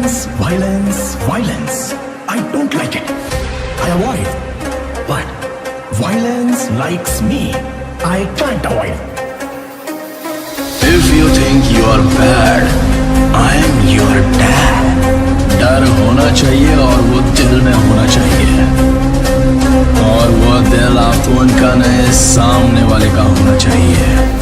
Violence. I don't like it. I avoid. But violence likes me. I can't avoid. If you think you are bad, I am your dad. डर होना चाहिए और वो दिल में होना चाहिए, और वो दिल आपको उनका नहीं सामने वाले का होना चाहिए।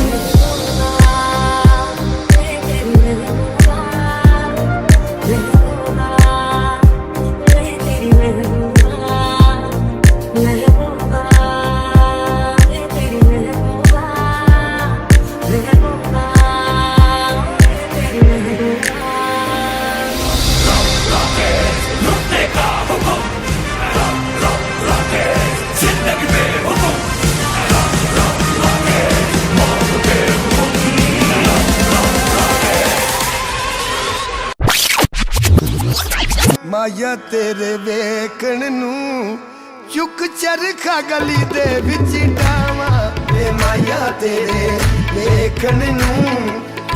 माया तेरे वेखण नूं चुक चरखा गली दे विच डावा वे माया तेरे वेखण नूं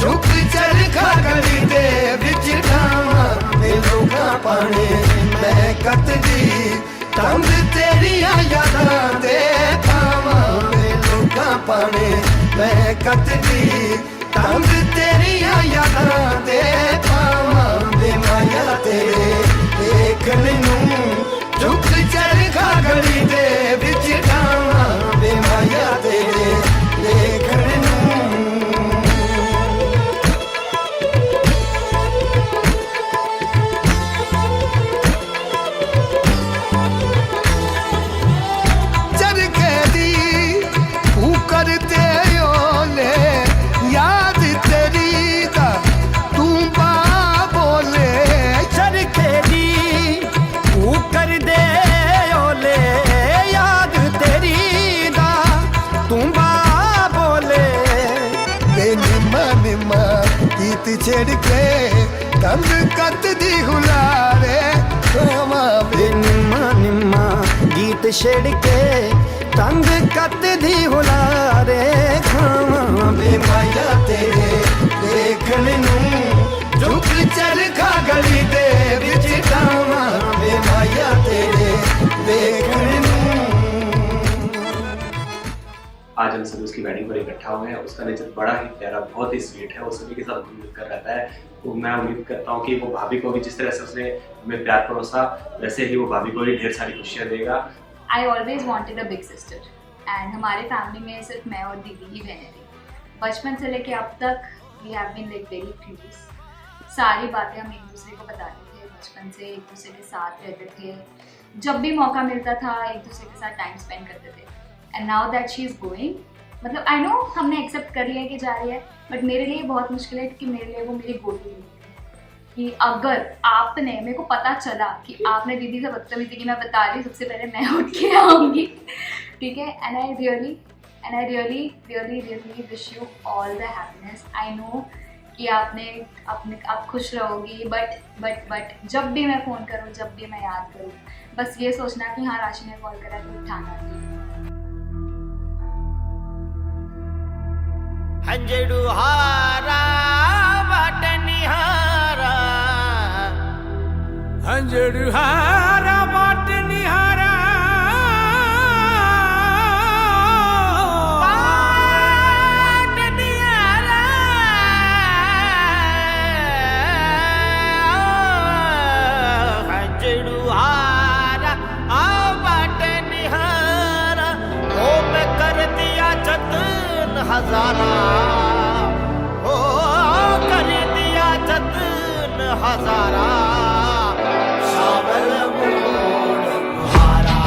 चुक चरखा गली दे विच डावा वे लोगा पाने मैं कतदी तंग तेरिया यादां दे खावा वे लोगा पाने मैं कतदी तंग तेरिया यादां दे खावा वे माया तेरे देखण नूं चुक चरखा गली दे विच डावा वे माया तेरे देखण नूं। चरखे दी ऊकर ते ओले याद तेरी दा तू बा बोले चरखे दी कर दे ओले याद तेरी दा तुम्बा बोले वे निम्मा निम्मा गीत छेड़ के तंग कत दी हुलारे खावा वे निम्मा निम्मा गीत छेड़ के तंग कत दी हुलारे खावा वे माया तेरे देखण नूं चुक चरखा गली दे विच डावा वे माया तेरे देखण नूं। आज हम सभी उसकी वेडिंग पर इकट्ठा हुए हैं। उसका नेचर बड़ा ही प्यारा, बहुत ही स्वीट है। वो सभी के साथ मिलकर रहता है। तो मैं उम्मीद करता हूँ कि वो भाभी को भी जिस तरह से उसने हमें प्यार परोसा, वैसे ही वो भाभी को भी ढेर सारी खुशियाँ देगा। I always wanted a big sister and हमारे फैमिली में सिर्फ मैं और दीदी ही बहने थी। बचपन से लेके अब तक we have been like very close। सारी बातें हम एक दूसरे को बताते थे, बचपन से एक दूसरे के साथ रहते थे, जब भी मौका मिलता था एक दूसरे के साथ टाइम स्पेंड करते थे। And now that she is going, मतलब आई नो हमने एक्सेप्ट कर लिया है कि जा रही है, बट मेरे लिए बहुत मुश्किल है क्योंकि मेरे लिए वो मेरी गोटी है कि अगर आपने, मेरे को पता चला कि आपने दीदी से बदतमीजी की, मैं बता रही हूँ सबसे पहले मैं उठ के आऊँगी, ठीक है। And I really wish you all the happiness. I know कि आप खुश रहोगी, बट जब भी मैं फ़ोन करूँ, जब भी मैं याद करूँ, बस ये सोचना कि हाँ राशि ने कॉल करा तो उठाना है। हंजड़ू हारा बाट निहारा, हंजड़ू हारा बाट निहारा, हजारा ओ कर दिया जतन हजारा, शावल मोड़ मुहारा।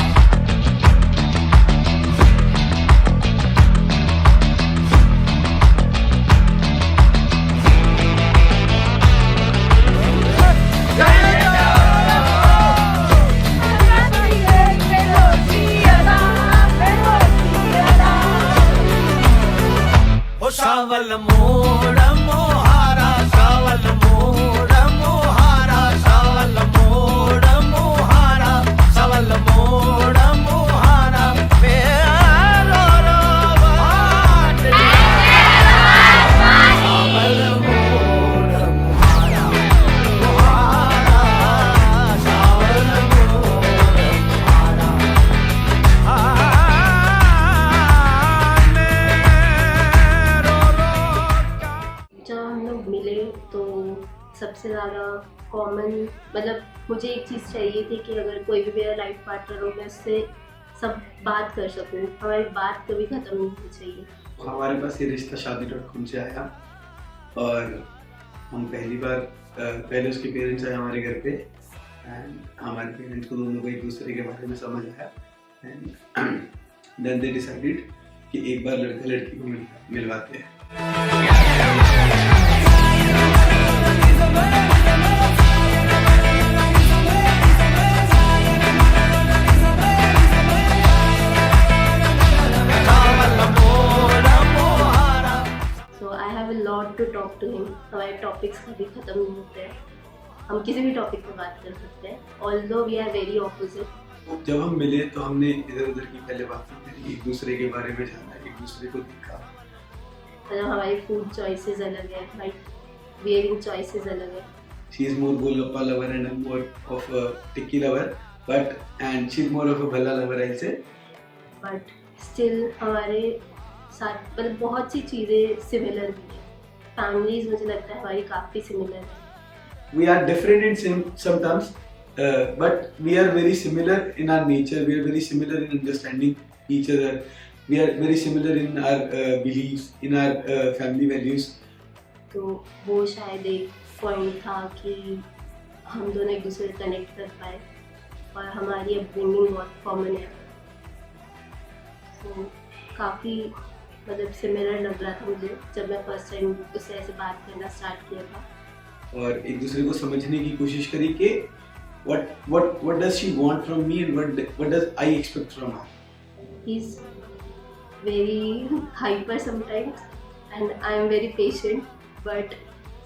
शावल मोड़ मोहारा, शावल मोड़ मोहारा, शावल मोड़ मोहारा, शावल मोड़ मोहारा, मेरा रो बाट शावल मोड़ मोहारा, मोहारा सबसे ज़्यादा कॉमन मतलब मुझे एक चीज़ चाहिए थी कि अगर कोई भी मेरा लाइफ पार्टनर हो मैं उससे सब बात कर सकूं, हमारी बात कभी ख़त्म नहीं होनी चाहिए। हमारे पास ये रिश्ता शादी.com से आया और हम पहली बार पहले उसके पेरेंट्स आए हमारे घर पे एंड हमारे पेरेंट्स को दोनों को एक दूसरे के बारे में समझ आया एंड देन दे डिसाइडेड कि एक बार लड़का लड़की को मिलवाते हैं। Lot to talk to him, हमारे टॉपिक्स कभी ख़त्म नहीं होते हैं, हम किसी भी टॉपिक पे बात कर सकते हैं although we are very opposite. जब हम मिले तो हमने इधर उधर की पहले बातें करी, एक दूसरे के बारे में जाना, एक दूसरे को देखा। मतलब हमारी फूड चॉइसेस अलग है, हमारी वेयरिंग चॉइसेस अलग है। She is more golgappa lover and I am more of a tikki lover but and she is more of a bhalla lover I say. But still हमारे साथ मतलब बहुत सी चीज़ें सिमिलर भी हैं। फैमिलीज मुझे लगता है हमारी काफ़ी सिमिलर है। We are different in sometimes, but we are very similar in our nature. We are very similar in understanding each other. We are very similar in our beliefs, in our family values. तो वो शायद एक point था कि हम दोनों एक दूसरे से कनेक्ट कर पाए और हमारी अपब्रिंगिंग बहुत कॉमन है, तो काफ़ी मतलब सिमिलर लग रहा था मुझे जब मैं फर्स्ट टाइम उससे ऐसे बात करना स्टार्ट किया था। और एक दूसरे को समझने की कोशिश करी कि what does she want from me and what does I expect from her. He is very hyper sometimes and I am very patient, but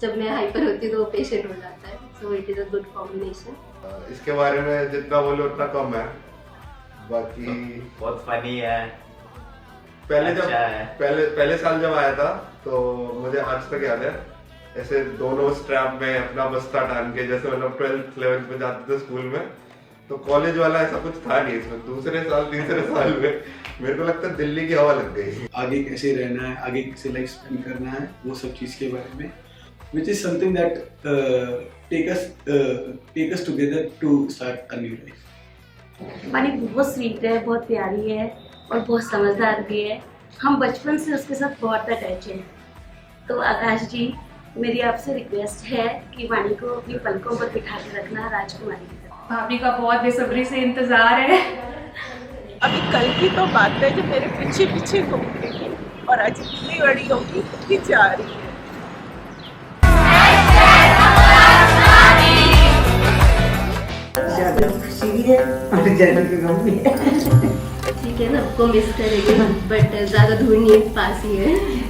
जब मैं हाइपर होती हूँ तो वो पेशेंट हो जाता है, so it is a good combination. इसके बारे में जितना बोलो उतना कम है, बाकी बहुत फनी है। पहले अच्छा जब पहले साल जब आया था तो मुझे आज तक याद है ऐसे दोनों स्ट्रैप में अपना बस्ता टांग के, जैसे मतलब 12th 11th में जाते थे स्कूल में, तो कॉलेज वाला ऐसा कुछ था नहीं इसमें। दूसरे साल तीसरे साल में मेरे को लगता है दिल्ली की हवा लग गई। आगे कैसे रहना है, आगे कैसे लाइफ स्पेंड करना है, वो सब चीज़ के बारे में which is something that take us together to start a new life. वानी बहुत स्वीट है, बहुत प्यारी है और बहुत समझदार भी है। हम बचपन से उसके साथ बहुत अटैच हैं। तो आकाश जी, मेरी आपसे रिक्वेस्ट है कि वानी को अपनी पलकों पर बिठा के रखना राजकुमारी की तरह। भाभी का बहुत बेसब्री से इंतजार है। अभी कल की तो बात है जो मेरे पीछे पीछे घूमती और आज इतनी बड़ी होगी कि जा रही है। ज़्यादा खुशी भी है और ज़्यादा गम भी है। ठीक है, सबको मिस करेंगे बट ज़्यादा दूर नहीं है, पास ही है।